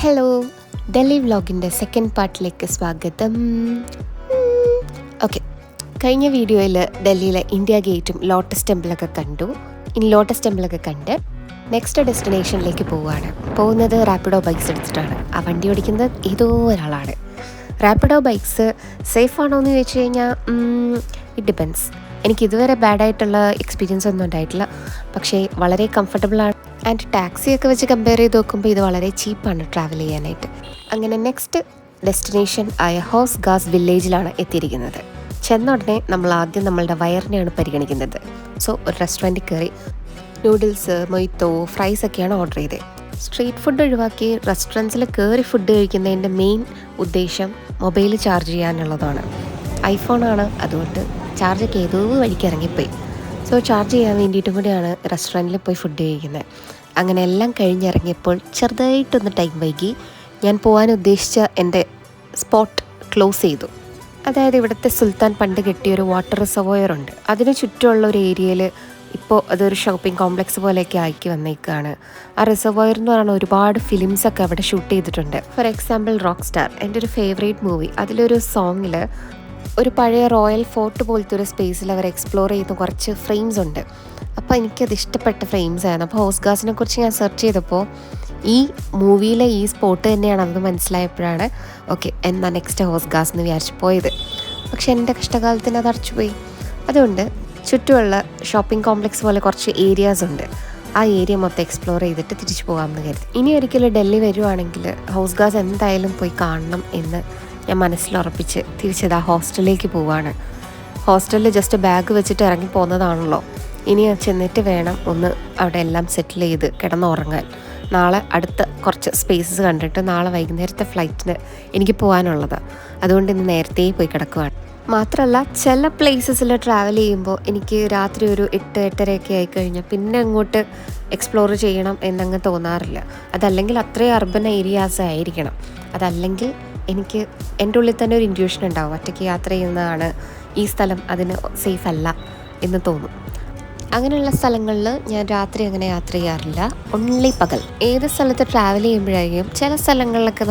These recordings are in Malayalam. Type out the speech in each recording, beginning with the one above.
ഹലോ, ഡൽഹി വ്ലോഗിൻ്റെ സെക്കൻഡ് പാർട്ടിലേക്ക് സ്വാഗതം. ഓക്കെ, കഴിഞ്ഞ വീഡിയോയിൽ ഡൽഹിയിലെ ഇന്ത്യ ഗേറ്റും ലോട്ടസ് ടെമ്പിളൊക്കെ കണ്ടു. ഇനി ലോട്ടസ് ടെമ്പിളൊക്കെ കണ്ട് നെക്സ്റ്റ് ഡെസ്റ്റിനേഷനിലേക്ക് പോവുകയാണ്. പോകുന്നത് റാപ്പിഡോ ബൈക്സ് എടുത്തിട്ടാണ്. ആ വണ്ടി ഓടിക്കുന്നത് ഏതോ ഒരാളാണ്. റാപ്പിഡോ ബൈക്സ് സേഫ് ആണോ എന്ന് ചോദിച്ചു കഴിഞ്ഞാൽ ഇറ്റ് ഡിപ്പെൻസ്. എനിക്ക് ഇതുവരെ ബാഡായിട്ടുള്ള എക്സ്പീരിയൻസ് ഒന്നും ഉണ്ടായിട്ടില്ല, പക്ഷേ വളരെ കംഫർട്ടബിളാണ്. ആൻഡ് ടാക്സിയൊക്കെ വെച്ച് കമ്പയർ ചെയ്ത് നോക്കുമ്പോൾ ഇത് വളരെ ചീപ്പാണ് ട്രാവൽ ചെയ്യാനായിട്ട്. അങ്ങനെ നെക്സ്റ്റ് ഡെസ്റ്റിനേഷൻ ആയ ഹോസ് ഗാസ് വില്ലേജിലാണ് എത്തിയിരിക്കുന്നത്. ചെന്ന ഉടനെ നമ്മൾ ആദ്യം നമ്മളുടെ വയറിനെയാണ് പരിഗണിക്കുന്നത്. സോ ഒരു റെസ്റ്റോറൻറ്റിൽ കയറി നൂഡിൽസ്, മൊയ്ത്തോ, ഫ്രൈസ് ഒക്കെയാണ് ഓർഡർ ചെയ്തത്. സ്ട്രീറ്റ് ഫുഡ് ഒഴിവാക്കി റെസ്റ്റോറൻറ്റ്സിൽ കയറി ഫുഡ് കഴിക്കുന്നതിൻ്റെ മെയിൻ ഉദ്ദേശം മൊബൈൽ ചാർജ് ചെയ്യാനുള്ളതാണ്. ഐഫോണാണ്, അതുകൊണ്ട് ചാർജൊക്കെ ഏതോ വഴിക്ക് ഇറങ്ങിപ്പോയി. സോ ചാർജ് ചെയ്യാൻ വേണ്ടിയിട്ടും കൂടിയാണ് റെസ്റ്റോറൻറ്റിൽ പോയി ഫുഡ് കഴിക്കുന്നത്. അങ്ങനെ എല്ലാം കഴിഞ്ഞിറങ്ങിയപ്പോൾ ചെറുതായിട്ടൊന്ന് ടൈം വൈകി. ഞാൻ പോകാൻ ഉദ്ദേശിച്ച എൻ്റെ സ്പോട്ട് ക്ലോസ് ചെയ്തു. അതായത് ഇവിടുത്തെ സുൽത്താൻ പണ്ട് കെട്ടിയൊരു വാട്ടർ റിസർവോയർ ഉണ്ട്. അതിന് ചുറ്റുമുള്ള ഒരു ഏരിയയിൽ ഇപ്പോൾ അതൊരു ഷോപ്പിംഗ് കോംപ്ലക്സ് പോലെയൊക്കെ ആക്കി വന്നേക്കാണ്. ആ റിസർവോയർ എന്ന് പറയുന്ന ഒരുപാട് ഫിലിംസൊക്കെ അവിടെ ഷൂട്ട് ചെയ്തിട്ടുണ്ട്. ഫോർ എക്സാമ്പിൾ റോക്ക് സ്റ്റാർ, എൻ്റെ ഒരു ഫേവറേറ്റ് മൂവി, അതിലൊരു സോങ്ങിൽ ഒരു പഴയ റോയൽ ഫോർട്ട് പോലത്തെ ഒരു സ്പേസിൽ അവർ എക്സ്പ്ലോർ ചെയ്യുന്ന കുറച്ച് ഫ്രെയിംസ് ഉണ്ട്. അപ്പോൾ എനിക്കത് ഇഷ്ടപ്പെട്ട ഫ്രെയിംസ് ആയിരുന്നു. അപ്പോൾ ഹോസ് ഗാസിനെ കുറിച്ച് ഞാൻ സെർച്ച് ചെയ്തപ്പോൾ ഈ മൂവിയിലെ ഈ സ്പോട്ട് തന്നെയാണ് അത് മനസ്സിലായപ്പോഴാണ് ഓക്കെ എന്നാൽ നെക്സ്റ്റ് ഹോസ് ഗാസ് എന്ന് വിചാരിച്ച് പോയത്. പക്ഷെ എൻ്റെ കഷ്ടകാലത്തിന് അത് അടച്ചുപോയി. അതുകൊണ്ട് ചുറ്റുമുള്ള ഷോപ്പിംഗ് കോംപ്ലക്സ് പോലെ കുറച്ച് ഏരിയാസ് ഉണ്ട്. ആ ഏരിയ മൊത്തം എക്സ്പ്ലോർ ചെയ്തിട്ട് തിരിച്ചു പോകാമെന്ന് കരുതി. ഇനി ഒരിക്കലും ഡൽഹി വരുവാണെങ്കിൽ ഹോസ് ഗാസ് എന്തായാലും പോയി കാണണം എന്ന് ഞാൻ മനസ്സിലുറപ്പിച്ച് തിരിച്ചത് ആ ഹോസ്റ്റലിലേക്ക് പോവാണ്. ഹോസ്റ്റലിൽ ജസ്റ്റ് ബാഗ് വെച്ചിട്ട് ഇറങ്ങി പോകുന്നതാണല്ലോ. ഇനി ചെന്നിട്ട് വേണം ഒന്ന് അവിടെ എല്ലാം സെറ്റിൽ ചെയ്ത് കിടന്നുറങ്ങാൻ. നാളെ അടുത്ത കുറച്ച് സ്പേസസ് കണ്ടിട്ട് നാളെ വൈകുന്നേരത്തെ ഫ്ലൈറ്റിന് എനിക്ക് പോകാനുള്ളതാണ്. അതുകൊണ്ട് ഇന്ന് നേരത്തെ പോയി കിടക്കുകയാണ്. മാത്രമല്ല ചില പ്ലേസസിൽ ട്രാവൽ ചെയ്യുമ്പോൾ എനിക്ക് രാത്രി ഒരു 8-8:30 ആയിക്കഴിഞ്ഞാൽ പിന്നെ അങ്ങോട്ട് എക്സ്പ്ലോർ ചെയ്യണം എന്നങ്ങ് തോന്നാറില്ല. അതല്ലെങ്കിൽ അത്രയും അർബൻ ഏരിയാസ് ആയിരിക്കണം. അതല്ലെങ്കിൽ എനിക്ക് എൻ്റെ ഉള്ളിൽ തന്നെ ഒരു ഇൻറ്റ്യൂഷൻ ഉണ്ടാവും, ഒറ്റയ്ക്ക് യാത്ര ചെയ്യുന്നതാണ് ഈ സ്ഥലം അതിന് സേഫ് അല്ല എന്ന് തോന്നും. അങ്ങനെയുള്ള സ്ഥലങ്ങളിൽ ഞാൻ രാത്രി അങ്ങനെ യാത്ര ചെയ്യാറില്ല, ഓൺലി പകൽ. ഏത് സ്ഥലത്ത് ട്രാവൽ ചെയ്യുമ്പോഴായിരിക്കും ചില സ്ഥലങ്ങളിലൊക്കെ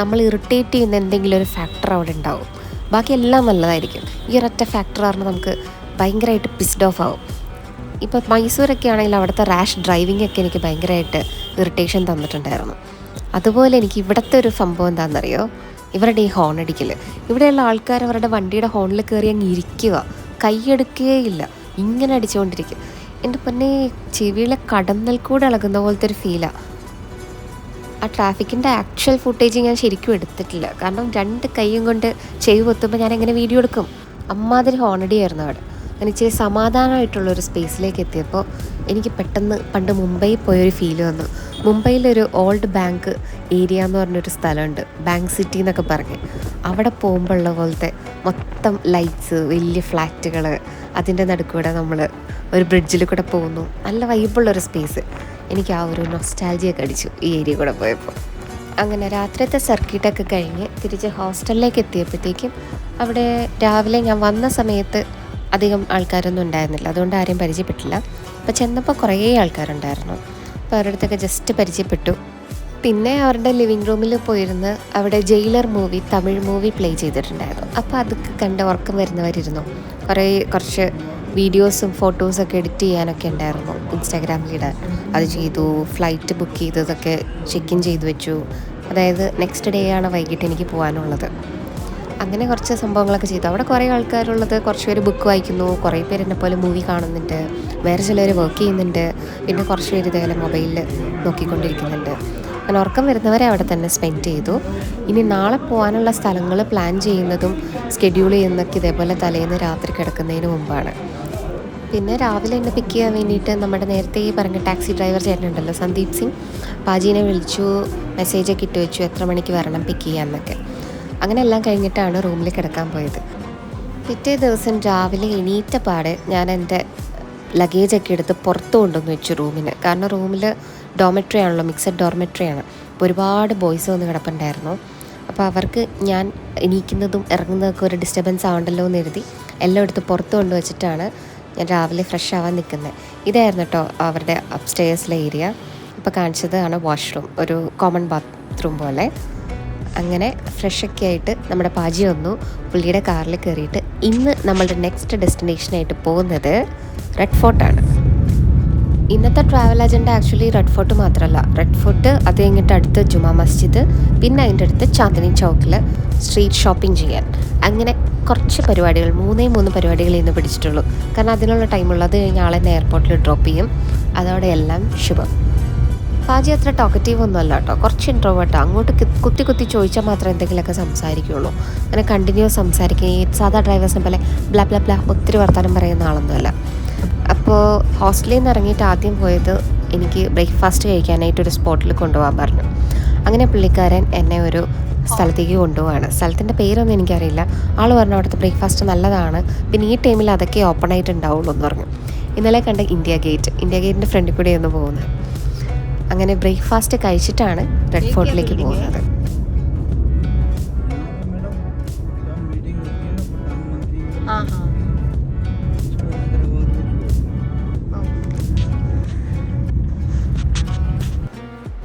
നമ്മൾ ഇറിറ്റേറ്റ് ചെയ്യുന്ന എന്തെങ്കിലും ഒരു ഫാക്ടർ അവിടെ ഉണ്ടാവും. ബാക്കി എല്ലാം നല്ലതായിരിക്കും. ഈ ഒരൊറ്റ ഫാക്ടർ കാരണം നമുക്ക് ഭയങ്കരമായിട്ട് പിസ്ഡ് ഓഫ് ആവും. ഇപ്പോൾ മൈസൂരൊക്കെ ആണെങ്കിൽ അവിടുത്തെ റാഷ് ഡ്രൈവിംഗ് ഒക്കെ എനിക്ക് ഭയങ്കരമായിട്ട് ഇറിറ്റേഷൻ തന്നിട്ടുണ്ടായിരുന്നു. അതുപോലെ എനിക്ക് ഇവിടുത്തെ ഒരു സംഭവം എന്താണെന്നറിയോ, ഇവരുടെ ഈ ഹോൺ അടിക്കൽ. ഇവിടെയുള്ള ആൾക്കാർ അവരുടെ വണ്ടിയുടെ ഹോണിൽ കയറി അങ്ങ് ഇരിക്കുക, കൈയെടുക്കുകയില്ല, ഇങ്ങനെ അടിച്ചുകൊണ്ടിരിക്കും. എൻ്റെ പൊന്നെ ചെവിയിലെ കടന്നൽ കൂടെ ഇളകുന്ന പോലത്തെ ഒരു ഫീലാണ്. ആ ട്രാഫിക്കിൻ്റെ ആക്ച്വൽ ഫുട്ടേജ് ഞാൻ ശരിക്കും എടുത്തിട്ടില്ല, കാരണം 2 കൈയും കൊണ്ട് ചെവി പൊത്തുമ്പോൾ ഞാൻ എങ്ങനെ വീഡിയോ എടുക്കും. അമ്മാതിരി ഹോണടിയായിരുന്നു അവിടെ. ഞാൻ ഇച്ചിരി സമാധാനമായിട്ടുള്ളൊരു സ്പേസിലേക്ക് എത്തിയപ്പോൾ എനിക്ക് പെട്ടെന്ന് പണ്ട് മുംബൈ പോയൊരു ഫീല് വന്നു. മുംബൈയിലൊരു ഓൾഡ് ബാങ്ക് ഏരിയ എന്ന് പറഞ്ഞൊരു സ്ഥലമുണ്ട്, ബാങ്ക് സിറ്റി എന്നൊക്കെ പറഞ്ഞ്. അവിടെ പോകുമ്പോഴുള്ള പോലത്തെ മൊത്തം ലൈറ്റ്സ്, വലിയ ഫ്ലാറ്റുകൾ, അതിൻ്റെ നടുക്കൂടെ നമ്മൾ ഒരു ബ്രിഡ്ജിൽ കൂടെ പോകുന്നു. നല്ല വൈബുള്ളൊരു സ്പേസ്. എനിക്ക് ആ ഒരു നൊസ്റ്റാൾജിയൊക്കെ അടിച്ചു ഈ ഏരിയ കൂടെ പോയപ്പോൾ. അങ്ങനെ രാത്രിയത്തെ സർക്യൂട്ടൊക്കെ കഴിഞ്ഞ് തിരിച്ച് ഹോസ്റ്റലിലേക്ക് എത്തിയപ്പോഴത്തേക്കും അവിടെ രാവിലെ ഞാൻ വന്ന സമയത്ത് അധികം ആൾക്കാരൊന്നും ഉണ്ടായിരുന്നില്ല, അതുകൊണ്ട് ആരെയും പരിചയപ്പെട്ടില്ല. അപ്പോൾ ചെന്നപ്പോൾ കുറേ ആൾക്കാരുണ്ടായിരുന്നു. അപ്പോൾ അവരുടെ അടുത്തൊക്കെ ജസ്റ്റ് പരിചയപ്പെട്ടു. പിന്നെ അവരുടെ ലിവിങ് റൂമിൽ പോയിരുന്ന് അവിടെ jailer movie, Tamil movie play ചെയ്തിട്ടുണ്ടായിരുന്നു. അപ്പോൾ അതൊക്കെ കണ്ട് ഉറക്കം വരുന്നവരിരുന്നു. കുറച്ച് വീഡിയോസും ഫോട്ടോസൊക്കെ എഡിറ്റ് ചെയ്യാനൊക്കെ ഉണ്ടായിരുന്നു ഇൻസ്റ്റാഗ്രാമിലിടാൻ. അത് ചെയ്തു. ഫ്ലൈറ്റ് ബുക്ക് ചെയ്തതൊക്കെ ചെക്ക് ഇൻ ചെയ്ത് വെച്ചു. അതായത് നെക്സ്റ്റ് ഡേ ആണ് വൈകിട്ട് എനിക്ക് പോകാനുള്ളത്. അങ്ങനെ കുറച്ച് സംഭവങ്ങളൊക്കെ ചെയ്തു. അവിടെ കുറേ ആൾക്കാരുള്ളത്, കുറച്ച് പേര് ബുക്ക് വായിക്കുന്നു, കുറേ പേര് എന്നെ പോലെ മൂവി കാണുന്നുണ്ട്, വേറെ ചിലർ വർക്ക് ചെയ്യുന്നുണ്ട്, പിന്നെ കുറച്ച് പേര് ഇതേപോലെ മൊബൈലിൽ നോക്കിക്കൊണ്ടിരിക്കുന്നുണ്ട്. അങ്ങനെ ഉറക്കം വരുന്നവരെ അവിടെ തന്നെ സ്പെൻഡ് ചെയ്തു. ഇനി നാളെ പോകാനുള്ള സ്ഥലങ്ങൾ പ്ലാൻ ചെയ്യുന്നതും സ്കെഡ്യൂൾ ചെയ്യുന്നതൊക്കെ ഇതേപോലെ തലേന്ന് രാത്രി കിടക്കുന്നതിന് മുമ്പാണ്. പിന്നെ രാവിലെ എന്നെ പിക്ക് ചെയ്യാൻ വേണ്ടിയിട്ട് നമ്മുടെ നേരത്തെ പറഞ്ഞ ടാക്സി ഡ്രൈവർ ചേട്ടനുണ്ടല്ലോ, സന്ദീപ് സിംഗ്, പാജീനെ വിളിച്ചു, മെസ്സേജൊക്കെ ഇട്ട് വെച്ചു എത്ര മണിക്ക് വരണം പിക്ക് ചെയ്യാമെന്നൊക്കെ. അങ്ങനെ എല്ലാം കഴിഞ്ഞിട്ടാണ് റൂമിൽ കിടക്കാൻ പോയത്. പിറ്റേ ദിവസം രാവിലെ എണീറ്റ പാടെ ഞാൻ എൻ്റെ ലഗേജൊക്കെ എടുത്ത് പുറത്ത് കൊണ്ടുവന്ന് വെച്ചു റൂമിന്. കാരണം റൂമിൽ ഡോർമെട്രി ആണല്ലോ, മിക്സഡ് ഡോർമെട്രി ആണ്. അപ്പോൾ ഒരുപാട് ബോയ്സ് വന്ന് കിടപ്പുണ്ടായിരുന്നു. അപ്പോൾ അവർക്ക് ഞാൻ എണീക്കുന്നതും ഇറങ്ങുന്നതൊക്കെ ഒരു ഡിസ്റ്റർബൻസ് ആവണ്ടല്ലോ എന്ന് കരുതി എല്ലാം എടുത്ത് പുറത്ത് കൊണ്ടുവച്ചിട്ടാണ് ഞാൻ രാവിലെ ഫ്രഷ് ആവാൻ നിൽക്കുന്നത്. ഇതായിരുന്നു കേട്ടോ അവരുടെ അപ്സ്റ്റേഴ്സിലെ ഏരിയ. ഇപ്പോൾ കാണിച്ചതാണ് വാഷ്റൂം, ഒരു കോമൺ ബാത്ത് ബാത്റൂം പോലെ. അങ്ങനെ ഫ്രഷൊക്കെ ആയിട്ട് നമ്മുടെ പാജി വന്നു. പുള്ളിയുടെ കാറിൽ കയറിയിട്ട് ഇന്ന് നമ്മളുടെ നെക്സ്റ്റ് ഡെസ്റ്റിനേഷനായിട്ട് പോകുന്നത് റെഡ് ഫോർട്ടാണ്. ഇന്നത്തെ travel agenda actually red fort മാത്രമല്ല, റെഡ് ഫോർട്ട് അത് കഴിഞ്ഞിട്ട് അടുത്ത് ജുമാ മസ്ജിദ്, പിന്നെ അതിൻ്റെ അടുത്ത് ചാന്ദിനി ചൗക്കിൽ സ്ട്രീറ്റ് ഷോപ്പിംഗ് ചെയ്യാൻ, അങ്ങനെ കുറച്ച് പരിപാടികൾ, മൂന്ന് പരിപാടികൾ ഇന്ന് പിടിച്ചിട്ടുള്ളൂ. കാരണം അതിനുള്ള ടൈമുള്ളൂ. അത് കഴിഞ്ഞ് ആളെ എയർപോർട്ടിൽ ഡ്രോപ്പ് ചെയ്യും. അതോടെ എല്ലാം ശുഭം. പാജി അത്ര ടോക്കറ്റീവ് ഒന്നും അല്ല കേട്ടോ, കുറച്ച് ഇൻട്രോവേർട്ടോ. അങ്ങോട്ട് കുത്തി ചോദിച്ചാൽ മാത്രമേ എന്തെങ്കിലുമൊക്കെ സംസാരിക്കുകയുള്ളൂ. അങ്ങനെ കണ്ടിന്യൂസ് സംസാരിക്കുകയും സാധാ ഡ്രൈവേഴ്സിനെ പോലെ ബ്ലാ ബ്ലാ ബ്ലാ ഒത്തിരി വർത്തമാനം പറയുന്ന ആളൊന്നുമല്ല. അപ്പോൾ ഹോസ്റ്റലിൽ നിന്ന് ഇറങ്ങിയിട്ട് ആദ്യം പോയത് എനിക്ക് ബ്രേക്ക്ഫാസ്റ്റ് കഴിക്കാനായിട്ടൊരു സ്പോട്ടിൽ കൊണ്ടുപോകാൻ പറഞ്ഞു. അങ്ങനെ പുള്ളിക്കാരൻ എന്നെ ഒരു സ്ഥലത്തേക്ക് കൊണ്ടുപോവാണ്. സ്ഥലത്തിൻ്റെ പേരൊന്നും എനിക്കറിയില്ല. ആൾ പറഞ്ഞു അവിടുത്തെ ബ്രേക്ക്ഫാസ്റ്റ് നല്ലതാണ്, പിന്നെ ഈ ടൈമിൽ അതൊക്കെ ഓപ്പൺ ആയിട്ട് ഉണ്ടാവുള്ളൂ എന്ന് പറഞ്ഞു. ഇന്നലെ കണ്ട ഇന്ത്യ ഗേറ്റിൻ്റെ ഫ്രണ്ടിൽ കൂടെയാണ് പോകുന്നത്. അങ്ങനെ ബ്രേക്ക്ഫാസ്റ്റ് കഴിച്ചിട്ടാണ് റെഡ് ഫോർട്ടിലേക്ക് പോകുന്നത്.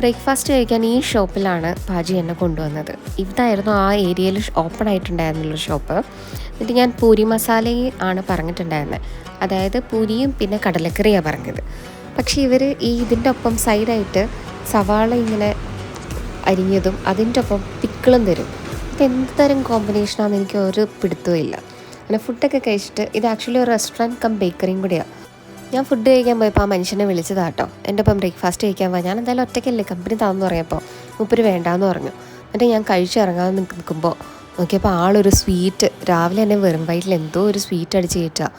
ബ്രേക്ക്ഫാസ്റ്റ് കഴിക്കാൻ ഈ ഷോപ്പിലാണ് പാജി എന്നെ കൊണ്ടുവന്നത്. ഇതായിരുന്നു ആ ഏരിയയിൽ ഓപ്പൺ ആയിട്ടുണ്ടായിരുന്നുള്ളൊരു ഷോപ്പ്. എന്നിട്ട് ഞാൻ പൂരി മസാലയും ആണ് പറഞ്ഞിട്ടുണ്ടായിരുന്നത്. അതായത് പൂരിയും പിന്നെ കടലക്കറിയാണ് പറഞ്ഞത്. പക്ഷേ ഇവർ ഇതിൻ്റെ ഒപ്പം സൈഡായിട്ട് സവാള ഇങ്ങനെ അരിഞ്ഞതും അതിൻ്റെ ഒപ്പം പിക്കിളും തരും. ഇത് എന്ത് തരം കോമ്പിനേഷനാണെന്ന് എനിക്ക് ഒരു പിടുത്തവും ഇല്ല. അങ്ങനെ ഫുഡൊക്കെ കഴിച്ചിട്ട്, ഇത് ആക്ച്വലി ഒരു റെസ്റ്റോറൻറ്റ് കം ബേക്കറിയും കൂടിയാണ്. ഞാൻ ഫുഡ് കഴിക്കാൻ പോയപ്പോൾ ആ മനുഷ്യനെ വിളിച്ചതാട്ടോ, എൻ്റെ ഒപ്പം ബ്രേക്ക്ഫാസ്റ്റ് കഴിക്കാൻ പോയി. ഞാൻ എന്തായാലും ഒറ്റയ്ക്കല്ലേ, കമ്പനി താന്ന് പറഞ്ഞപ്പോൾ മുപ്പര് വേണ്ടാന്ന് പറഞ്ഞു. എന്നിട്ട് ഞാൻ കഴിച്ചിറങ്ങാൻ നിൽക്കുമ്പോൾ നോക്കിയപ്പോൾ ആളൊരു സ്വീറ്റ്, രാവിലെ തന്നെ വെറും വയറ്റിൽ എന്തോ ഒരു സ്വീറ്റ് അടിച്ച് കയറ്റുക.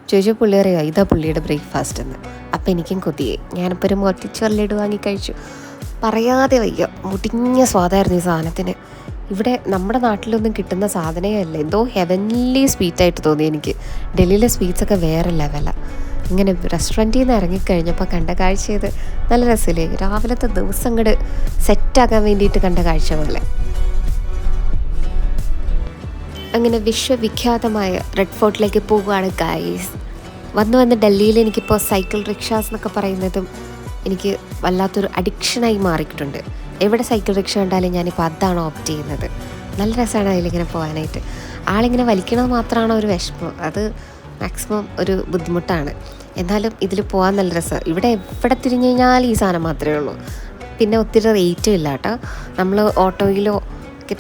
ചോദിച്ചാൽ പുള്ളി അറിയുക ഇതാ പുള്ളിയുടെ ബ്രേക്ക്ഫാസ്റ്റ് എന്ന്. അപ്പം എനിക്കും കൊതിയായി. ഞാനിപ്പോൾ ഒരു മോത്തിച്ചൊല്ലിട് വാങ്ങി കഴിച്ചു. പറയാതെ വയ്യ, മുടിഞ്ഞ സ്വാദായിരുന്നു ഈ സാധനത്തിന്. ഇവിടെ നമ്മുടെ നാട്ടിലൊന്നും കിട്ടുന്ന സാധനമേ അല്ല, എന്തോ ഹെവൻലി സ്വീറ്റായിട്ട് തോന്നി എനിക്ക്. ഡൽഹിയിലെ സ്വീറ്റ്സൊക്കെ വേറെ ലെവലാണ്. ഇങ്ങനെ റെസ്റ്റോറൻറ്റിൽ നിന്ന് ഇറങ്ങിക്കഴിഞ്ഞപ്പോൾ കണ്ട കാഴ്ച ഇത് നല്ല രസമില്ലേ. രാവിലത്തെ ദിവസം അങ്ങോട്ട് സെറ്റാക്കാൻ വേണ്ടിയിട്ട് കണ്ട കാഴ്ച പോലെ. അങ്ങനെ വിശ്വവിഖ്യാതമായ റെഡ് ഫോർട്ടിലേക്ക് പോവുകയാണ് ഗൈസ്. വന്ന് ഡൽഹിയിൽ എനിക്കിപ്പോൾ സൈക്കിൾ റിക്ഷാസ് എന്നൊക്കെ പറയുന്നതും എനിക്ക് വല്ലാത്തൊരു അഡിക്ഷനായി മാറിയിട്ടുണ്ട്. എവിടെ സൈക്കിൾ റിക്ഷ കണ്ടാലും ഞാനിപ്പോൾ അതാണ് ഓപ്റ്റ് ചെയ്യുന്നത്. നല്ല രസമാണ് അതിലിങ്ങനെ പോകാനായിട്ട്. ആളിങ്ങനെ വലിക്കണത് മാത്രമാണ് ഒരു വിഷമം, അത് മാക്സിമം ഒരു ബുദ്ധിമുട്ടാണ്. എന്നാലും ഇതിൽ പോകാൻ നല്ല രസമാണ്. ഇവിടെ എവിടെ തിരിഞ്ഞു കഴിഞ്ഞാൽ ഈ സാധനം മാത്രമേ ഉള്ളൂ. പിന്നെ ഒത്തിരി റേറ്റും ഇല്ല കേട്ടോ. നമ്മൾ ഓട്ടോയിലോ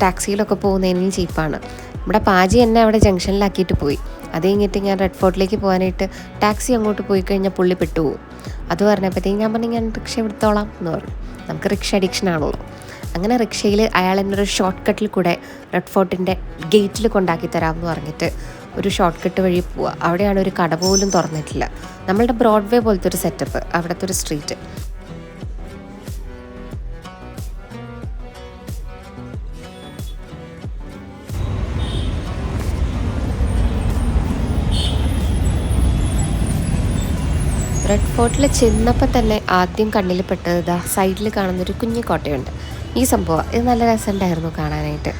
ടാക്സിയിലോ ഒക്കെ പോകുന്നതിനും ചീപ്പാണ്. നമ്മുടെ പാജി എന്നെ അവിടെ ജംഗ്ഷനിലാക്കിയിട്ട് പോയി. അത് കഴിഞ്ഞിട്ട് ഞാൻ റെഡ് ഫോർട്ടിലേക്ക് പോകാനായിട്ട് ടാക്സി അങ്ങോട്ട് പോയി കഴിഞ്ഞാൽ പുള്ളി പെട്ടുപോകും. അത് പറഞ്ഞപ്പോഴത്തേക്കും ഞാൻ പറഞ്ഞു ഞാൻ റിക്ഷ എടുത്തോളാം എന്ന് പറഞ്ഞു. നമുക്ക് റിക്ഷ അഡിക്ഷൻ ആണല്ലോ. അങ്ങനെ റിക്ഷയിൽ അയാൾ എന്നൊരു ഷോർട്ട് കട്ടിൽ കൂടെ റെഡ് ഫോർട്ടിൻ്റെ ഗേറ്റിൽ കൊണ്ടാക്കി തരാമെന്ന് പറഞ്ഞിട്ട് ഒരു ഷോർട്ട് കട്ട് വഴി പോവുക. അവിടെയാണ് ഒരു കട പോലും തുറന്നിട്ടില്ല. നമ്മളുടെ ബ്രോഡ്വേ പോലത്തെ ഒരു സെറ്റപ്പ്, അവിടുത്തെ ഒരു സ്ട്രീറ്റ്. റെഡ് ഫോർട്ടിൽ ചെന്നപ്പോൾ തന്നെ ആദ്യം കണ്ണിൽ പെട്ടത് സൈഡിൽ കാണുന്നൊരു കുഞ്ഞു കോട്ടയുണ്ട്. ഈ സംഭവം ഇത് നല്ല രസമുണ്ടായിരുന്നു കാണാനായിട്ട്.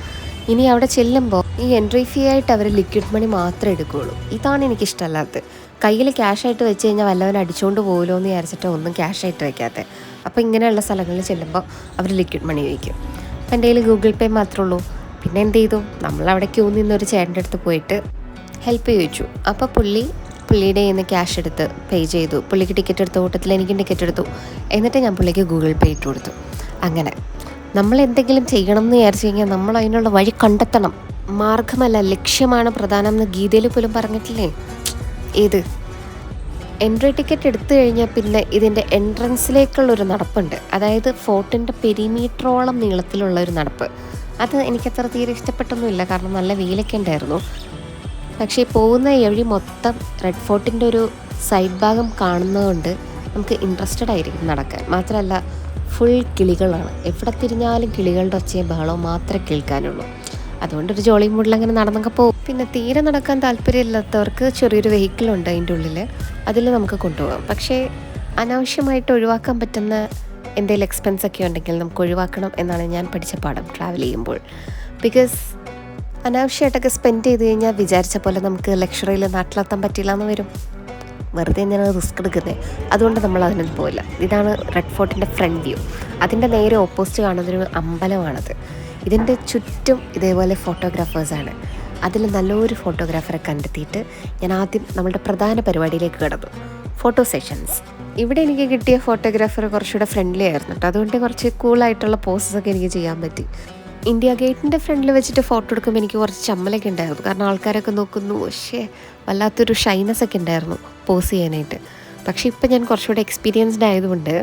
ഇനി അവിടെ ചെല്ലുമ്പോൾ ഈ എൻട്രി ഫീ ആയിട്ട് അവർ ലിക്വിഡ് മണി മാത്രമേ എടുക്കുകയുള്ളൂ. ഇതാണ് എനിക്കിഷ്ടമല്ലാത്തത്. കയ്യിൽ ക്യാഷായിട്ട് വെച്ച് കഴിഞ്ഞാൽ വല്ലവൻ അടിച്ചുകൊണ്ട് പോകുമല്ലോ എന്ന് വിചാരിച്ചിട്ട് ഒന്നും ക്യാഷായിട്ട് വയ്ക്കാത്തത്. അപ്പോൾ ഇങ്ങനെയുള്ള സ്ഥലങ്ങളിൽ ചെല്ലുമ്പോൾ അവർ ലിക്വിഡ് മണി വയ്ക്കും. അപ്പം എൻ്റെ കയ്യിൽ ഗൂഗിൾ പേ മാത്രമേ ഉള്ളൂ. പിന്നെ എന്ത് ചെയ്തു, നമ്മളവിടെ ക്യൂ നിന്നൊരു ചേട്ടൻ്റെ അടുത്ത് പോയിട്ട് ഹെൽപ്പ് ചോദിച്ചു. അപ്പോൾ പുള്ളിയുടെ കയ്യിൽ നിന്ന് ക്യാഷ് എടുത്ത് പേ ചെയ്തു. പുള്ളിക്ക് ടിക്കറ്റ് എടുത്ത കൂട്ടത്തിൽ എനിക്കും ടിക്കറ്റ് എടുത്തു. എന്നിട്ട് ഞാൻ പുള്ളിക്ക് ഗൂഗിൾ പേ ഇട്ട് കൊടുത്തു. അങ്ങനെ നമ്മൾ എന്തെങ്കിലും ചെയ്യണം എന്ന് വിചാരിച്ചു കഴിഞ്ഞാൽ നമ്മൾ അതിനുള്ള വഴി കണ്ടെത്തണം. മാർഗമല്ല ലക്ഷ്യമാണ് പ്രധാനം എന്ന് ഗീതയിൽ പോലും പറഞ്ഞിട്ടില്ലേ. ഏത് എൻട്രി ടിക്കറ്റ് എടുത്തു കഴിഞ്ഞാൽ പിന്നെ ഇതിൻ്റെ എൻട്രൻസിലേക്കുള്ളൊരു നടപ്പുണ്ട്. അതായത് ഫോർട്ടിൻ്റെ പെരിമീറ്ററോളം നീളത്തിലുള്ള ഒരു നടപ്പ്. അത് എനിക്കത്ര തീരെ ഇഷ്ടപ്പെട്ടൊന്നുമില്ല, കാരണം നല്ല വെയിലൊക്കെ ഉണ്ടായിരുന്നു. പക്ഷേ പോകുന്ന വഴി മൊത്തം റെഡ് ഫോർട്ടിൻ്റെ ഒരു സൈഡ് ഭാഗം കാണുന്നതുകൊണ്ട് നമുക്ക് ഇൻട്രസ്റ്റഡ് ആയിരിക്കും നടക്കാൻ. മാത്രമല്ല ഫുൾ കിളികളാണ്, എവിടെ തിരിഞ്ഞാലും കിളികളുടെ ഒച്ചയും ബഹളവും മാത്രമേ കേൾക്കാനുള്ളൂ. അതുകൊണ്ടൊരു ജോളി മൂഡിൽ അങ്ങനെ നടന്നൊക്കെ പോകും. പിന്നെ തീരെ നടക്കാൻ താല്പര്യമില്ലാത്തവർക്ക് ചെറിയൊരു വെഹിക്കിളുണ്ട് അതിൻ്റെ ഉള്ളിൽ, അതിൽ നമുക്ക് കൊണ്ടുപോകാം. പക്ഷേ അനാവശ്യമായിട്ട് ഒഴിവാക്കാൻ പറ്റുന്ന എന്തെങ്കിലും എക്സ്പെൻസൊക്കെ ഉണ്ടെങ്കിൽ നമുക്ക് ഒഴിവാക്കണം എന്നാണ് ഞാൻ പഠിച്ച പാഠം ട്രാവൽ ചെയ്യുമ്പോൾ. ബിക്കോസ് അനാവശ്യമായിട്ടൊക്കെ സ്പെൻഡ് ചെയ്ത് കഴിഞ്ഞാൽ വിചാരിച്ച പോലെ നമുക്ക് ലക്ഷറിയിൽ നാട്ടിലെത്താൻ പറ്റില്ല എന്ന് വരും. വെറുതെ എന്തിനാണ് റിസ്ക് എടുക്കുന്നത്, അതുകൊണ്ട് നമ്മൾ അതിനൊന്നും പോയില്ല. ഇതാണ് റെഡ് ഫോർട്ടിൻ്റെ ഫ്രണ്ട് വ്യൂ. അതിൻ്റെ നേരെ ഓപ്പോസിറ്റ് കാണുന്നൊരു അമ്പലമാണത്. ഇതിൻ്റെ ചുറ്റും ഇതേപോലെ ഫോട്ടോഗ്രാഫേഴ്സാണ്. അതിൽ നല്ലൊരു ഫോട്ടോഗ്രാഫറെ കണ്ടെത്തിയിട്ട് ഞാൻ ആദ്യം നമ്മളുടെ പ്രധാന പരിപാടിയിലേക്ക് കടന്നു, ഫോട്ടോ സെഷൻസ്. ഇവിടെ എനിക്ക് കിട്ടിയ ഫോട്ടോഗ്രാഫർ കുറച്ചുകൂടെ ഫ്രണ്ട്ലി ആയിരുന്നു കേട്ടോ. അതുകൊണ്ട് കുറച്ച് കൂളായിട്ടുള്ള പോസസൊക്കെ എനിക്ക് ചെയ്യാൻ പറ്റി. ഇന്ത്യ ഗേറ്റിൻ്റെ ഫ്രണ്ടിൽ വെച്ചിട്ട് ഫോട്ടോ എടുക്കുമ്പോൾ എനിക്ക് കുറച്ച് ചമ്മലൊക്കെ ഉണ്ടായിരുന്നു. കാരണം ആൾക്കാരൊക്കെ നോക്കുന്നു, പക്ഷേ വല്ലാത്തൊരു ഷൈനസ് ഒക്കെ ഉണ്ടായിരുന്നു പോസ് ചെയ്യാനായിട്ട്. പക്ഷേ ഇപ്പം ഞാൻ കുറച്ചുകൂടെ എക്സ്പീരിയൻസ്ഡ് ആയതുകൊണ്ട്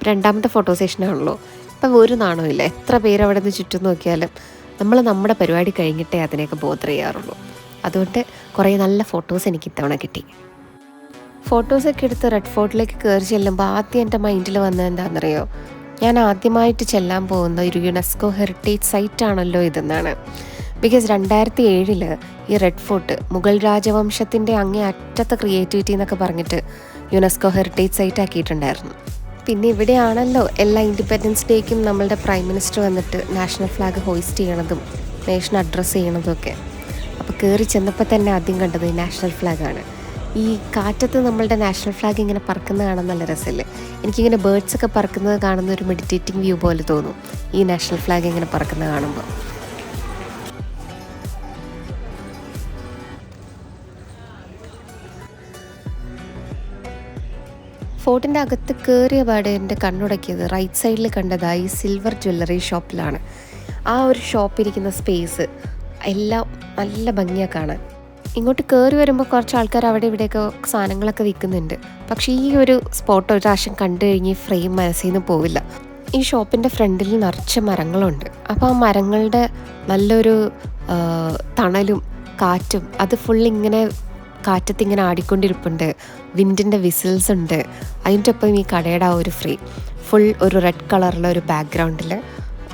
രണ്ടാമത്തെ ഫോട്ടോ സെഷനാണല്ലോ, ഇപ്പം ഒരു നാണമില്ല. എത്ര പേര് അവിടെ നിന്ന് ചുറ്റും നോക്കിയാലും നമ്മൾ നമ്മുടെ പരിപാടി കഴിഞ്ഞിട്ടേ അതിനെയൊക്കെ ബോധർ ചെയ്യാറുള്ളൂ. അതുകൊണ്ട് കുറേ നല്ല ഫോട്ടോസ് എനിക്ക് ഇത്തവണ കിട്ടി. ഫോട്ടോസൊക്കെ എടുത്ത് റെഡ് ഫോർട്ടിലേക്ക് കയറി ചെല്ലുമ്പോൾ ആദ്യം എൻ്റെ മൈൻഡിൽ വന്നത് എന്താണെന്നറിയോ, ഞാൻ ആദ്യമായിട്ട് ചെല്ലാൻ പോകുന്ന ഒരു യുനെസ്കോ ഹെറിറ്റേജ് സൈറ്റാണല്ലോ ഇതെന്നാണ്. ബിക്കോസ് 2007 ഈ റെഡ് ഫോർട്ട് മുഗൾ രാജവംശത്തിൻ്റെ അങ്ങേ അറ്റത്തെ ക്രിയേറ്റിവിറ്റി എന്നൊക്കെ പറഞ്ഞിട്ട് യുനെസ്കോ ഹെറിറ്റേജ് സൈറ്റ് ആക്കിയിട്ടുണ്ടായിരുന്നു. പിന്നെ ഇവിടെയാണല്ലോ എല്ലാ ഇൻഡിപെൻഡൻസ് ഡേക്കും നമ്മളുടെ പ്രൈം മിനിസ്റ്റർ വന്നിട്ട് നാഷണൽ ഫ്ലാഗ് ഹോയിസ്റ്റ് ചെയ്യണതും നേഷൻ അഡ്രസ്സ് ചെയ്യണതും ഒക്കെ. അപ്പോൾ കയറി ചെന്നപ്പോൾ തന്നെ ആദ്യം കണ്ടത് നാഷണൽ ഫ്ലാഗാണ്. ഈ കാറ്റത്ത് നമ്മളുടെ നാഷണൽ ഫ്ലാഗ് ഇങ്ങനെ പറക്കുന്നത് കാണാൻ നല്ല രസമല്ലേ. എനിക്കിങ്ങനെ ബേർഡ്സൊക്കെ പറക്കുന്നത് കാണുന്ന ഒരു മെഡിറ്റേറ്റിംഗ് വ്യൂ പോലെ തോന്നും ഈ നാഷണൽ ഫ്ലാഗ് ഇങ്ങനെ പറക്കുന്നത് കാണുമ്പോൾ. ഫോർട്ടിൻ്റെ അകത്ത് കയറിയ പാടെ എൻ്റെ കണ്ണുടക്കിയത് റൈറ്റ് സൈഡിൽ കണ്ടതായി സിൽവർ ജ്വല്ലറി ഷോപ്പിലാണ്. ആ ഒരു ഷോപ്പിരിക്കുന്ന സ്പേസ് എല്ലാം നല്ല ഭംഗിയാണ് കാണാൻ. ഇങ്ങോട്ട് കയറി വരുമ്പോൾ കുറച്ച് ആൾക്കാർ അവിടെ ഇവിടെയൊക്കെ സാധനങ്ങളൊക്കെ വിൽക്കുന്നുണ്ട്. പക്ഷേ ഈ ഒരു സ്പോട്ട് ഒരു പ്രാവശ്യം കണ്ടു കഴിഞ്ഞ് ഫ്രെയിം മനസ്സിൽ നിന്ന് പോവില്ല. ഈ ഷോപ്പിൻ്റെ ഫ്രണ്ടിൽ നിറച്ച് മരങ്ങളുണ്ട്. അപ്പോൾ ആ മരങ്ങളുടെ നല്ലൊരു തണലും കാറ്റും അത് ഫുള്ളിങ്ങനെ കാറ്റത്തിങ്ങനെ ആടിക്കൊണ്ടിരിപ്പുണ്ട്. വിൻഡിൻ്റെ വിസിൽസ് ഉണ്ട്. അതിൻ്റെ ഒപ്പം ഈ കടയുടെ ആ ഒരു ഫ്രെയിം ഫുൾ ഒരു റെഡ് കളറിലെ ഒരു ബാക്ക്ഗ്രൗണ്ടിൽ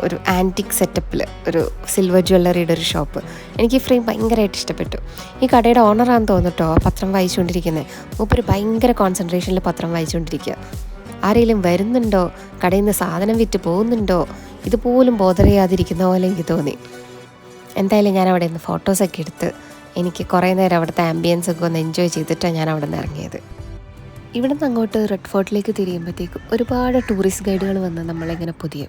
ഒരു ആൻറ്റിക് സെറ്റപ്പിൽ ഒരു സിൽവർ ജ്വല്ലറിയുടെ ഒരു ഷോപ്പ്. എനിക്ക് ഈ ഫ്രെയിം ഭയങ്കരമായിട്ട് ഇഷ്ടപ്പെട്ടു. ഈ കടയുടെ ഓണറാണെന്ന് തോന്നിട്ടോ പത്രം വായിച്ചുകൊണ്ടിരിക്കുന്നത്. മൂപ്പര് ഭയങ്കര കോൺസെൻട്രേഷനിൽ പത്രം വായിച്ചുകൊണ്ടിരിക്കുക. ആരെങ്കിലും വരുന്നുണ്ടോ, കടയിൽ നിന്ന് സാധനം വിറ്റ് പോകുന്നുണ്ടോ, ഇതുപോലും ബോധർ ചെയ്യാതിരിക്കുന്ന പോലെ എനിക്ക് തോന്നി. എന്തായാലും ഞാൻ അവിടെ നിന്ന് ഫോട്ടോസൊക്കെ എടുത്ത് എനിക്ക് കുറേ നേരം അവിടുത്തെ ആംബിയൻസൊക്കെ ഒന്ന് എൻജോയ് ചെയ്തിട്ടാണ് ഞാൻ അവിടെ നിന്ന് ഇറങ്ങിയത്. ഇവിടെ നിന്ന് അങ്ങോട്ട് റെഡ് ഫോർട്ടിലേക്ക് തിരിയുമ്പോഴത്തേക്കും ഒരുപാട് ടൂറിസ്റ്റ് ഗൈഡുകൾ വന്ന് നമ്മളിങ്ങനെ പുതിയ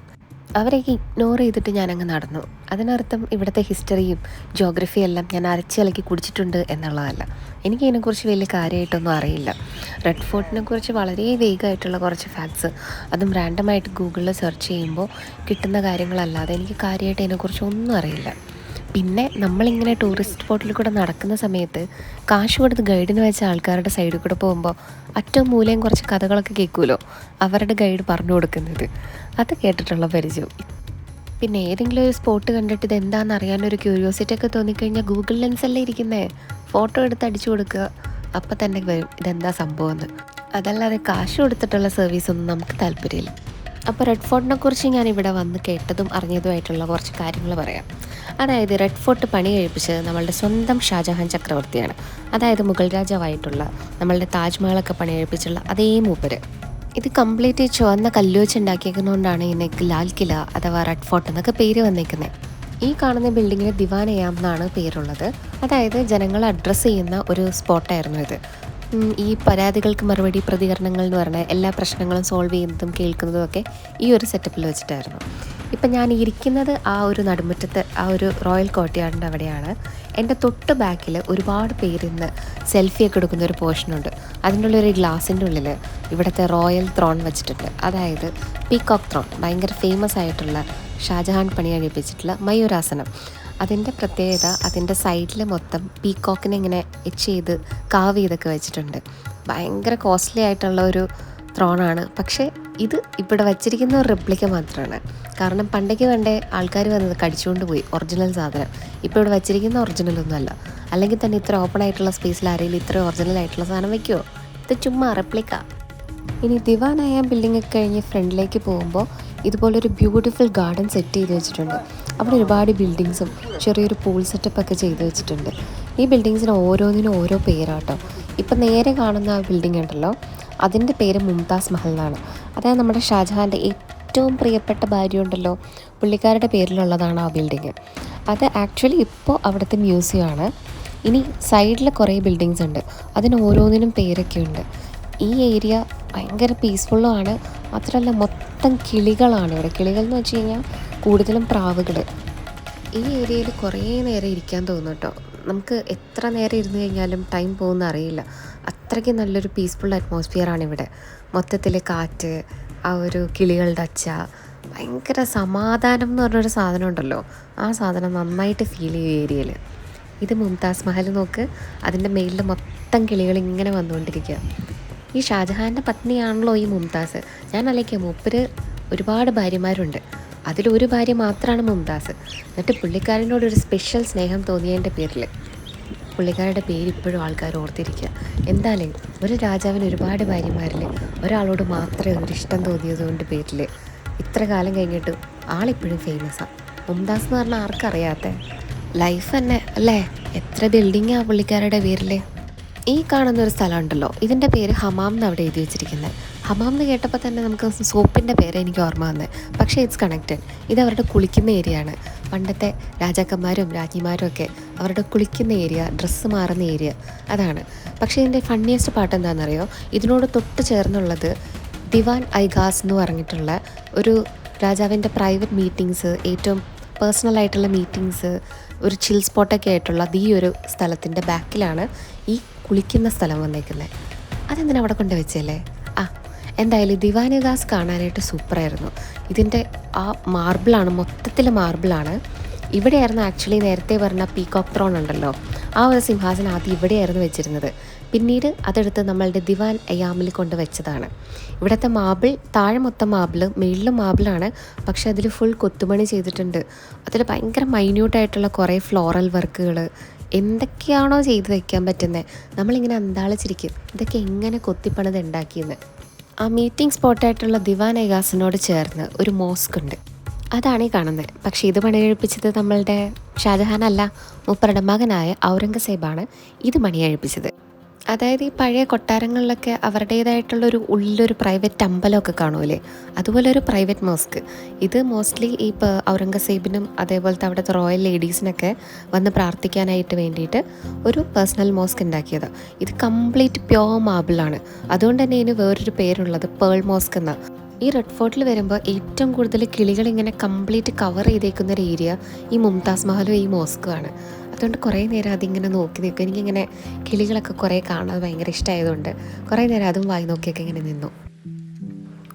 അവരെയൊക്കെ ഇഗ്നോർ ചെയ്തിട്ട് ഞാനങ്ങ് നടന്നു. അതിനർത്ഥം ഇവിടുത്തെ ഹിസ്റ്ററിയും ജോഗ്രഫിയും എല്ലാം ഞാൻ അരച്ചിളക്കി കുടിച്ചിട്ടുണ്ട് എന്നുള്ളതല്ല. എനിക്കതിനെക്കുറിച്ച് വലിയ കാര്യമായിട്ടൊന്നും അറിയില്ല. റെഡ് ഫോർട്ടിനെ കുറിച്ച് വളരെ വേഗമായിട്ടുള്ള കുറച്ച് ഫാക്ട്സ്, അതും റാൻഡമായിട്ട് ഗൂഗിളിൽ സെർച്ച് ചെയ്യുമ്പോൾ കിട്ടുന്ന കാര്യങ്ങളല്ലാതെ എനിക്ക് കാര്യമായിട്ട് അതിനെക്കുറിച്ച് ഒന്നും അറിയില്ല. പിന്നെ നമ്മളിങ്ങനെ ടൂറിസ്റ്റ് സ്പോട്ടിൽ കൂടെ നടക്കുന്ന സമയത്ത് കാശ് കൊടുത്ത് ഗൈഡിന് വെച്ച ആൾക്കാരുടെ സൈഡിൽ കൂടെ പോകുമ്പോൾ അറ്റവും മൂലയും കുറച്ച് കഥകളൊക്കെ കേൾക്കുമല്ലോ, അവരുടെ ഗൈഡ് പറഞ്ഞു കൊടുക്കുന്നത്, അത് കേട്ടിട്ടുള്ള പരിചയം. പിന്നെ ഏതെങ്കിലും ഒരു സ്പോട്ട് കണ്ടിട്ട് ഇതെന്താണെന്ന് അറിയാനൊരു ക്യൂരിയോസിറ്റി ഒക്കെ തോന്നിക്കഴിഞ്ഞാൽ ഗൂഗിൾ ലെൻസല്ലേ ഇരിക്കുന്നേ, ഫോട്ടോ എടുത്ത് അടിച്ചു കൊടുക്കുക, അപ്പം തന്നെ വരും ഇതെന്താ സംഭവം എന്ന്. അതല്ലാതെ കാശ് കൊടുത്തിട്ടുള്ള സർവീസൊന്നും നമുക്ക് താല്പര്യമില്ല. അപ്പോൾ റെഡ് ഫോർട്ടിനെ കുറിച്ച് ഞാൻ ഇവിടെ വന്ന് കേട്ടതും അറിഞ്ഞതുമായിട്ടുള്ള കുറച്ച് കാര്യങ്ങൾ പറയാം. അതായത് റെഡ് ഫോർട്ട് പണി കഴിപ്പിച്ചത് നമ്മളുടെ സ്വന്തം ഷാജഹാൻ ചക്രവർത്തിയാണ്. അതായത് മുഗൾ രാജാവായിട്ടുള്ള നമ്മളുടെ താജ്മഹലൊക്കെ പണി കഴിപ്പിച്ചുള്ള അതേ മൂപ്പര്. ഇത് കംപ്ലീറ്റ് ചുവന്ന കല്ല് വെച്ച് ഉണ്ടാക്കിയേക്കുന്നതുകൊണ്ടാണ് ഇതിനേക്ക് ലാൽ കില അഥവാ റെഡ് ഫോർട്ട് എന്നൊക്കെ പേര് വന്നേക്കുന്നത്. ഈ കാണുന്ന ബിൽഡിങ്ങിന് ദിവാനയാം എന്നാണ് പേരുള്ളത്. അതായത് ജനങ്ങളെ അഡ്രസ്സ് ചെയ്യുന്ന ഒരു സ്പോട്ടായിരുന്നു ഇത്. ഈ പരാതികൾക്ക് മറുപടി പ്രതികരണങ്ങൾ എന്ന് പറഞ്ഞാൽ എല്ലാ പ്രശ്നങ്ങളും സോൾവ് ചെയ്യുന്നതും കേൾക്കുന്നതും ഒക്കെ ഈ ഒരു സെറ്റപ്പിൽ വെച്ചിട്ടായിരുന്നു. ഇപ്പം ഞാൻ ഇരിക്കുന്നത് ആ ഒരു നടുമുറ്റത്ത് ആ ഒരു റോയൽ കോർട്ട്യാർഡിൻ്റെ അവിടെയാണ്. എൻ്റെ തൊട്ട് ബാക്കിൽ ഒരുപാട് പേരിന്ന് സെൽഫിയൊക്കെ എടുക്കുന്ന ഒരു പോർഷനുണ്ട്. അതിൻ്റെ ഉള്ളൊരു ഗ്ലാസിൻ്റെ ഉള്ളിൽ ഇവിടുത്തെ റോയൽ ത്രോൺ വെച്ചിട്ടുണ്ട്. അതായത് പീകോക്ക് ത്രോൺ, ഭയങ്കര ഫേമസ് ആയിട്ടുള്ള ഷാജഹാൻ പണി കഴിപ്പിച്ചിട്ടുള്ള മയൂരാസനം. അതിൻ്റെ പ്രത്യേകത അതിൻ്റെ സൈഡിൽ മൊത്തം പീകോക്കിനെ ഇങ്ങനെ എച്ച് ചെയ്ത് കാവ് ചെയ്തൊക്കെ വെച്ചിട്ടുണ്ട്. ഭയങ്കര കോസ്റ്റ്ലി ആയിട്ടുള്ള ഒരു ത്രോണാണ്. പക്ഷേ ഇത് ഇവിടെ വച്ചിരിക്കുന്ന ഒരു റെപ്ലിക്ക മാത്രമാണ്. കാരണം പണ്ടേ ആൾക്കാർ വന്നത് കടിച്ചുകൊണ്ട് പോയി ഒറിജിനൽ സാധനം. ഇപ്പോൾ ഇവിടെ വച്ചിരിക്കുന്ന ഒറിജിനലൊന്നും അല്ല. അല്ലെങ്കിൽ തന്നെ ഇത്ര ഓപ്പൺ ആയിട്ടുള്ള സ്പേസിൽ ആരെങ്കിലും ഇത്ര ഒറിജിനൽ ആയിട്ടുള്ള സാധനം വയ്ക്കുമോ? ഇത് ചുമ്മാ റെപ്ലിക്ക. ഇനി ദിവാനായ ബിൽഡിംഗ് ഒക്കെ കഴിഞ്ഞ് ഫ്രണ്ടിലേക്ക് പോകുമ്പോൾ ഇതുപോലൊരു ബ്യൂട്ടിഫുൾ ഗാർഡൻ സെറ്റ് ചെയ്ത് വെച്ചിട്ടുണ്ട്. അവിടെ ഒരുപാട് ബിൽഡിങ്സും ചെറിയൊരു പൂൾ സെറ്റപ്പൊക്കെ ചെയ്ത് വെച്ചിട്ടുണ്ട്. ഈ ബിൽഡിങ്സിന് ഓരോന്നിനും ഓരോ പേരാട്ടോ. ഇപ്പം നേരെ കാണുന്ന ആ ബിൽഡിംഗ് ഉണ്ടല്ലോ, അതിൻ്റെ പേര് മുംതാസ് മഹൽ എന്നാണ്. അതായത് നമ്മുടെ ഷാജഹാൻ്റെ ഏറ്റവും പ്രിയപ്പെട്ട ഭാര്യ ഉണ്ടല്ലോ, പുള്ളിക്കാരുടെ പേരിലുള്ളതാണ് ആ ബിൽഡിങ്. അത് ആക്ച്വലി ഇപ്പോൾ അവിടുത്തെ മ്യൂസിയമാണ്. ഇനി സൈഡിൽ കുറേ ബിൽഡിങ്സ് ഉണ്ട്, അതിന് ഓരോന്നിനും പേരൊക്കെ ഉണ്ട്. ഈ ഏരിയ ഭയങ്കര പീസ്ഫുള്ളുമാണ്. മാത്രമല്ല മൊത്തം കിളികളാണ് ഇവിടെ. കിളികൾ എന്ന് വെച്ച് കഴിഞ്ഞാൽ കൂടുതലും പ്രാവുകൾ. ഈ ഏരിയയിൽ കുറേ നേരം ഇരിക്കാൻ തോന്നും കേട്ടോ. നമുക്ക് എത്ര നേരം ഇരുന്ന് കഴിഞ്ഞാലും ടൈം പോകുന്ന അറിയില്ല. അത്രയ്ക്ക് നല്ലൊരു പീസ്ഫുൾ അറ്റ്മോസ്ഫിയറാണ് ഇവിടെ. മൊത്തത്തിൽ കാറ്റ്, ആ ഒരു കിളികളുടെ ഒച്ച, ഭയങ്കര സമാധാനം എന്ന് പറഞ്ഞൊരു സാധനം ഉണ്ടല്ലോ, ആ സാധനം നന്നായിട്ട് ഫീൽ ചെയ്യും ഏരിയയിൽ. ഇത് മുംതാസ് മഹൽ നോക്ക്, അതിൻ്റെ മേലിൽ മൊത്തം കിളികൾ ഇങ്ങനെ വന്നുകൊണ്ടിരിക്കുക. ഈ ഷാജഹാൻ്റെ പത്നിയാണല്ലോ ഈ മുംതാസ്. ഞാൻ ആലോചിക്കാം, മൂപ്പര് ഒരുപാട് ഭാര്യമാരുണ്ട്, അതിലൊരു ഭാര്യ മാത്രമാണ് മുംതാസ്. എന്നിട്ട് പുള്ളിക്കാരനോടൊരു സ്പെഷ്യൽ സ്നേഹം തോന്നിയതിൻ്റെ പേരിൽ പുള്ളിക്കാരുടെ പേര് ഇപ്പോഴും ആൾക്കാർ ഓർത്തിരിക്കുക. എന്തായാലും ഒരു രാജാവിന് ഒരുപാട് ഭാര്യമാരിൽ ഒരാളോട് മാത്രമേ ഒരു ഇഷ്ടം തോന്നിയതുകൊണ്ട് പേരിൽ ഇത്ര കാലം കഴിഞ്ഞിട്ടും ആളിപ്പോഴും ഫേമസാണ്. മുംതാസ് എന്ന് പറഞ്ഞാൽ ആർക്കറിയാത്ത ലൈഫ് തന്നെ അല്ലേ. എത്ര ബിൽഡിങ്ങാണ് പുള്ളിക്കാരുടെ പേരിൽ. ഈ കാണുന്നൊരു സ്ഥലമുണ്ടല്ലോ, ഇതിൻ്റെ പേര് ഹമാം എന്ന് അവിടെ എഴുതി വെച്ചിരിക്കുന്നത്. ഹമാം എന്ന് കേട്ടപ്പോൾ തന്നെ നമുക്ക് സോപ്പിൻ്റെ പേര് എനിക്ക് ഓർമ്മ വന്നത്. പക്ഷേ ഇറ്റ്സ് കണക്റ്റഡ്. ഇത് അവരുടെ കുളിക്കുന്ന ഏരിയ ആണ്. പണ്ടത്തെ രാജാക്കന്മാരും രാജ്ഞിമാരും ഒക്കെ അവരുടെ കുളിക്കുന്ന ഏരിയ, ഡ്രസ്സ് മാറുന്ന ഏരിയ അതാണ്. പക്ഷേ ഇതിൻ്റെ ഫണ്ണിയസ്റ്റ് പാട്ട് എന്താണെന്നറിയോ? ഇതിനോട് തൊട്ട് ചേർന്നുള്ളത് ദിവാൻ ഐഗാസ് എന്ന് പറഞ്ഞിട്ടുള്ള ഒരു രാജാവിൻ്റെ പ്രൈവറ്റ് മീറ്റിങ്സ്, ഏറ്റവും പേഴ്സണലായിട്ടുള്ള മീറ്റിങ്സ്, ഒരു ചിൽ സ്പോട്ടൊക്കെ ആയിട്ടുള്ള ഈ ഒരു സ്ഥലത്തിൻ്റെ ബാക്കിലാണ് ഈ കുളിക്കുന്ന സ്ഥലം വന്നേക്കുന്നത്. അതെന്തിനാ അവിടെ കൊണ്ട് വെച്ചല്ലേ? എന്തായാലും ദിവാനിദാസ് കാണാനായിട്ട് സൂപ്പറായിരുന്നു. ഇതിൻ്റെ ആ മാർബിളാണ്, മൊത്തത്തിൽ മാർബിളാണ്. ഇവിടെയായിരുന്നു ആക്ച്വലി നേരത്തെ പറഞ്ഞ പീകോക്ക് ത്രോൺ ഉണ്ടല്ലോ, ആ ഒരു സിംഹാസനം ആദ്യം ഇവിടെയായിരുന്നു വെച്ചിരുന്നത്. പിന്നീട് അതെടുത്ത് നമ്മളുടെ ദിവാൻ അയാമിൽ കൊണ്ട് വെച്ചതാണ്. ഇവിടുത്തെ മാർബിൾ താഴെ മൊത്തം മാർബിൾ, മേളിലും മാർബിളാണ്. പക്ഷേ അതിൽ ഫുൾ കൊത്തുപണി ചെയ്തിട്ടുണ്ട്. അതിൽ ഭയങ്കര മൈന്യൂട്ടായിട്ടുള്ള കുറേ ഫ്ലോറൽ വർക്കുകൾ, എന്തൊക്കെയാണോ ചെയ്ത് വയ്ക്കാൻ പറ്റുന്നത്. നമ്മളിങ്ങനെ അന്താളിച്ചിരിക്കും, ഇതൊക്കെ എങ്ങനെ കൊത്തിപ്പണിത് ഉണ്ടാക്കിയെന്ന്. ആ മീറ്റിംഗ് സ്പോട്ടായിട്ടുള്ള ദിവാൻ ഐഗാസിനോട് ചേർന്ന് ഒരു മോസ്ക് ഉണ്ട്, അതാണ് ഈ കാണുന്നത്. പക്ഷേ ഇത് പണികഴിപ്പിച്ചത് നമ്മളുടെ ഷാജഹാൻ അല്ല, മൂപ്പരുടെ മകനായ ഔറംഗസേബാണ് ഇത് പണികഴിപ്പിച്ചത്. അതായത് ഈ പഴയ കൊട്ടാരങ്ങളിലൊക്കെ അവരുടേതായിട്ടുള്ളൊരു ഉള്ളിലൊരു പ്രൈവറ്റ് അമ്പലമൊക്കെ കാണുമല്ലേ, അതുപോലെ ഒരു പ്രൈവറ്റ് മോസ്ക്. ഇത് മോസ്റ്റ്ലി ഈ ഔറംഗസേബിനും അതേപോലത്തെ അവിടുത്തെ റോയൽ ലേഡീസിനൊക്കെ വന്ന് പ്രാർത്ഥിക്കാനായിട്ട് വേണ്ടിയിട്ട് ഒരു പേഴ്സണൽ മോസ്ക് ഉണ്ടാക്കിയതാണ്. ഇത് കംപ്ലീറ്റ് പ്യോർ മാർബിളാണ്. അതുകൊണ്ട് തന്നെ ഇതിന് വേറൊരു പേരുള്ളത് പേൾ മോസ്ക് എന്നാണ്. ഈ റെഡ് ഫോർട്ടിൽ വരുമ്പോൾ ഏറ്റവും കൂടുതൽ കിളികൾ ഇങ്ങനെ കംപ്ലീറ്റ് കവർ ചെയ്തേക്കുന്ന ഒരു ഏരിയ ഈ മുംതാസ് മഹലും ഈ മോസ്കുമാണ്. അതുകൊണ്ട് കുറേ നേരം അതിങ്ങനെ നോക്കി നിൽക്കും. എനിക്കിങ്ങനെ കിളികളൊക്കെ കുറേ കാണാൻ ഭയങ്കര ഇഷ്ടമായതുകൊണ്ട് കുറേ നേരം അതും വായി നോക്കിയൊക്കെ ഇങ്ങനെ നിന്നു.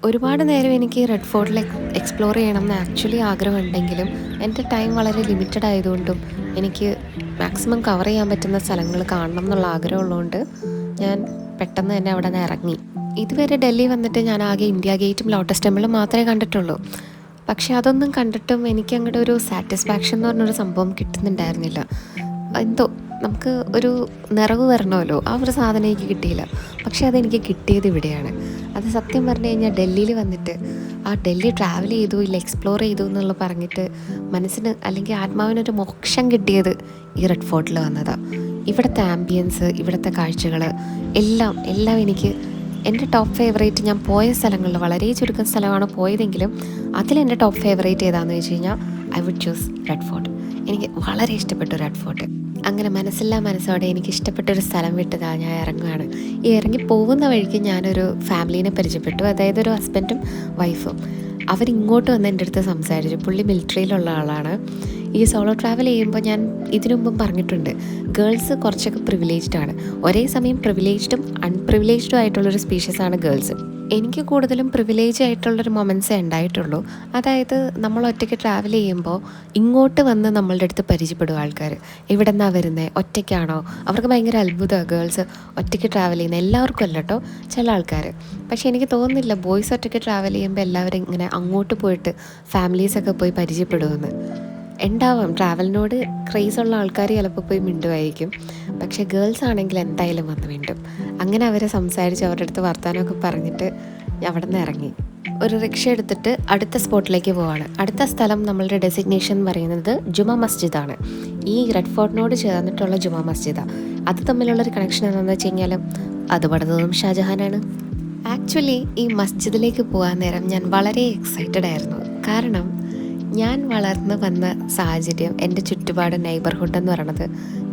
ഒരുപാട് നേരം എനിക്ക് റെഡ് ഫോർട്ടിൽ എക്സ്പ്ലോർ ചെയ്യണം എന്ന് ആക്ച്വലി ആഗ്രഹമുണ്ടെങ്കിലും എൻ്റെ ടൈം വളരെ ലിമിറ്റഡ് ആയതുകൊണ്ടും എനിക്ക് മാക്സിമം കവർ ചെയ്യാൻ പറ്റുന്ന സ്ഥലങ്ങൾ കാണണം എന്നുള്ള ആഗ്രഹമുള്ളതുകൊണ്ട് ഞാൻ പെട്ടെന്ന് തന്നെ അവിടെ നിന്ന് ഇറങ്ങി. ഇതുവരെ ഡൽഹി വന്നിട്ട് ഞാൻ ആകെ ഇന്ത്യ ഗേറ്റും ലോട്ടസ് ടെമ്പിളും മാത്രമേ കണ്ടിട്ടുള്ളൂ. പക്ഷേ അതൊന്നും കണ്ടിട്ടും എനിക്ക് അങ്ങോട്ട് ഒരു സാറ്റിസ്ഫാക്ഷൻ എന്ന് പറഞ്ഞൊരു സംഭവം കിട്ടുന്നുണ്ടായിരുന്നില്ല. എന്തോ നമുക്ക് ഒരു നിറവ് വരണമല്ലോ, ആ ഒരു സാധനം എനിക്ക് കിട്ടിയില്ല. പക്ഷേ അതെനിക്ക് കിട്ടിയത് ഇവിടെയാണ്. അത് സത്യം പറഞ്ഞു കഴിഞ്ഞാൽ ഡൽഹിയിൽ വന്നിട്ട് ആ ഡൽഹി ട്രാവൽ ചെയ്തു, ഇല്ല എക്സ്പ്ലോർ ചെയ്തു എന്നുള്ള പറഞ്ഞിട്ട് മനസ്സിന് അല്ലെങ്കിൽ ആത്മാവിനൊരു മോക്ഷം കിട്ടിയത് ഈ റെഡ് ഫോർട്ടിൽ വന്നതാണ്. ഇവിടുത്തെ ആംബിയൻസ്, ഇവിടുത്തെ കാഴ്ചകൾ എല്ലാം എനിക്ക് എൻ്റെ ടോപ്പ് ഫേവറേറ്റ്. ഞാൻ പോയ സ്ഥലങ്ങളിൽ വളരെ ചുരുക്കം സ്ഥലമാണ് പോയതെങ്കിലും അതിലെൻ്റെ ടോപ്പ് ഫേവറേറ്റ് ഏതാണെന്ന് വെച്ച് കഴിഞ്ഞാൽ I would choose Red Fort. എനിക്ക് വളരെ ഇഷ്ടപ്പെട്ടു റെഡ് ഫോർട്ട്. അങ്ങനെ മനസ്സോടെ എനിക്ക് ഇഷ്ടപ്പെട്ടൊരു സ്ഥലം വിട്ടതാ ഞാൻ ഇറങ്ങുകയാണ്. ഈ ഇറങ്ങി പോകുന്ന വഴിക്ക് ഞാനൊരു ഫാമിലീനെ പരിചയപ്പെട്ടു, അതായത് ഒരു ഹസ്ബൻഡും വൈഫും. അവരിങ്ങോട്ട് വന്ന് എൻ്റെ അടുത്ത് സംസാരിച്ചു. പുള്ളി മിലിറ്ററിയിലുള്ള ആളാണ്. ഈ സോളോ ട്രാവൽ ചെയ്യുമ്പോൾ ഞാൻ ഇതിനു മുമ്പും പറഞ്ഞിട്ടുണ്ട്, ഗേൾസ് കുറച്ചൊക്കെ പ്രിവിലേജ്ഡ് ആണ്. ഒരേ സമയം പ്രിവിലേജ്ഡും അൺപ്രിവിലേജ്ഡും ആയിട്ടുള്ളൊരു സ്പീഷ്യസാണ് ഗേൾസ്. എനിക്ക് കൂടുതലും പ്രിവിലേജ് ആയിട്ടുള്ളൊരു മൊമെൻറ്റ്സേ ഉണ്ടായിട്ടുള്ളൂ. അതായത് നമ്മൾ ഒറ്റയ്ക്ക് ട്രാവൽ ചെയ്യുമ്പോൾ ഇങ്ങോട്ട് വന്ന് നമ്മളുടെ അടുത്ത് പരിചയപ്പെടും ആൾക്കാർ. എവിടെ നിന്നാണ് വരുന്നത്, ഒറ്റയ്ക്കാണോ? അവർക്ക് ഭയങ്കര അത്ഭുതമാണ് ഗേൾസ് ഒറ്റയ്ക്ക് ട്രാവൽ ചെയ്യുന്നത്. എല്ലാവർക്കും അല്ല കേട്ടോ, ചില ആൾക്കാർ. പക്ഷേ എനിക്ക് തോന്നുന്നില്ല ബോയ്സ് ഒറ്റയ്ക്ക് ട്രാവൽ ചെയ്യുമ്പോൾ എല്ലാവരും ഇങ്ങനെ അങ്ങോട്ട് പോയിട്ട് ഫാമിലീസൊക്കെ പോയി പരിചയപ്പെടുമെന്ന്. ഉണ്ടാവാം, ട്രാവലിനോട് ക്രേസുള്ള ആൾക്കാർ ചിലപ്പോൾ പോയി മിണ്ടുമായിരിക്കും. പക്ഷേ ഗേൾസ് ആണെങ്കിൽ എന്തായാലും വന്ന് മിണ്ടും. അങ്ങനെ അവരെ സംസാരിച്ച് അവരുടെ അടുത്ത് വർത്തമാനമൊക്കെ പറഞ്ഞിട്ട് അവിടെ നിന്ന് ഇറങ്ങി ഒരു റിക്ഷ എടുത്തിട്ട് അടുത്ത സ്പോട്ടിലേക്ക് പോവാണ്. അടുത്ത സ്ഥലം നമ്മളുടെ ഡെസിഗ്നേഷൻ എന്ന് പറയുന്നത് ജുമാ മസ്ജിദാണ്. ഈ റെഡ് ഫോർട്ടിനോട് ചേർന്നിട്ടുള്ള ജുമാ മസ്ജിദാണ്. അത് തമ്മിലുള്ളൊരു കണക്ഷൻ എന്താണെന്ന് വെച്ച് കഴിഞ്ഞാൽ അത് പണിതതും ഷാജഹാനാണ്. ആക്ച്വലി ഈ മസ്ജിദിലേക്ക് പോകാൻ നേരം ഞാൻ വളരെ എക്സൈറ്റഡ് ആയിരുന്നു. കാരണം ഞാൻ വളർന്നു വന്ന സാഹചര്യം, എൻ്റെ ചുറ്റുപാട് നെയ്ബർഹുഡ് എന്ന് പറയുന്നത്